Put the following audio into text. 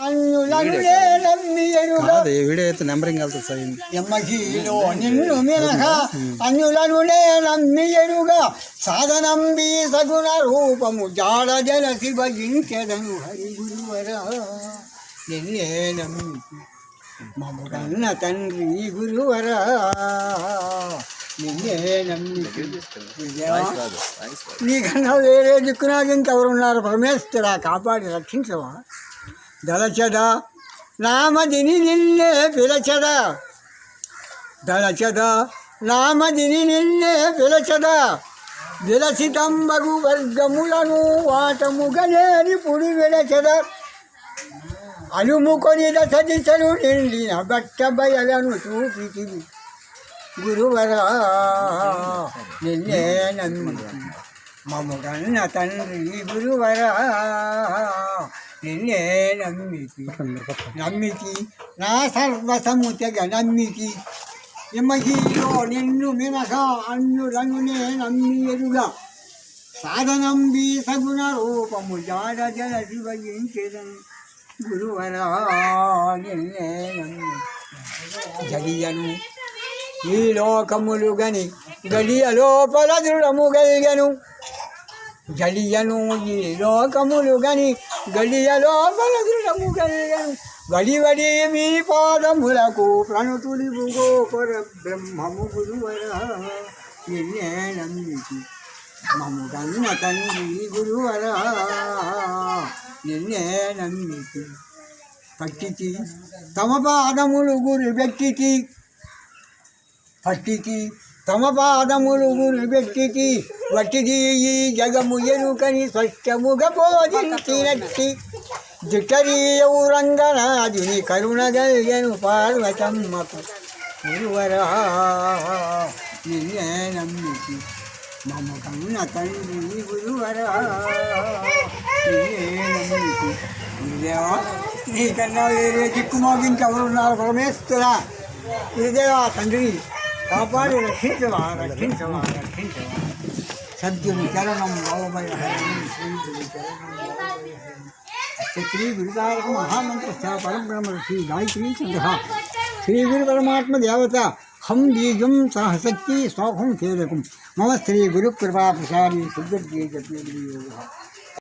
అన్యులనులే నమ్మి ఎరుగా వీడియో అయితే నెంబరింగ్ వెళ్తుంది సార్. యమహీలో నిన్ను మినహ అన్యులనులే నమ్మి ఎరుగా సాధనంబి సగుణ రూపము జాడ జల శివజించెదను హరి గురువర నిన్నే నమ్మి మము కన్న తండ్రి గురువర నిన్నే నమ్మి. నీకన్నా వేరే దిక్కు నాకు ఇంకెవరున్నారు? పరమేశ్వరా కాపాడి రక్షించవా. దళచదా నామదిని నిన్నే పిలచదా, దళచదా నామదిని నిన్నే పిలచదా, విలసితంబగు వర్గములను వాటముగలేని పుడి విలచద, అలుముకొని దశ దిశలు నిండిన బట్ట బయలను చూపితివి గురువరా నిన్నే నమ్మి మము కన్న తండ్రి గురువరా నిన్నే నమ్మితి నా సర్వసముతగ నమ్మితి. యమహీలో నిన్ను మినహ అన్యులనునే నమ్మి ఎరుగా సాధనంబి సగుణ రూపము జాడ జల శివయించెదను గురువరా నిన్నే నమ్మి. గడియను ఈ లోకములు గని గడియ లోపల దృఢము గల్గను, గడియను ఈ లోకములు గని గడియ లోపల దృఢము గల్గను, వడి వడి మీ పాదములకు ప్రణతులివు గోపర బ్రహ్మము గురువరా నిన్నే నమ్మితి మము కన్న తండ్రి గురువరా నిన్నే నమ్మితి. పట్టితి తమ పాదములు గురి వ్యక్తికి, పట్టితి తమ పాదములు గురి వ్యక్తికి, వట్టిది ఈ జగము ఎరుకని స్పష్టముగా బోధించినట్టి, జిట్టరీయవు రంగనాథుని కరుణగల్గను పార్వతమ్మకు గురువరా నిన్నే నమ్మితి మము కన్న తండ్రి గురువరా నిన్నే నమ్మితి. గురుదేవా నీకన్నా వేరే దిక్కు మాకు ఇంకెవరున్నారు? పరమేశ్వరా గురుదేవా తండ్రి కాపాడి రక్షించవా రక్షించవా రక్షించవా. సద్యుని చరణం భవమయ హరి శ్రీ గురు చరణం శ్రీ గురుతారక మహామంత్ర పరబ్రహ్మ శ్రీ గాయత్రీ చంద్ర శ్రీ గురు పరమాత్మ దేవత హం బీజం సహశక్తి స్వాహం సేవకం మమ శ్రీ గురు కృపా ప్రసారి సిద్ధి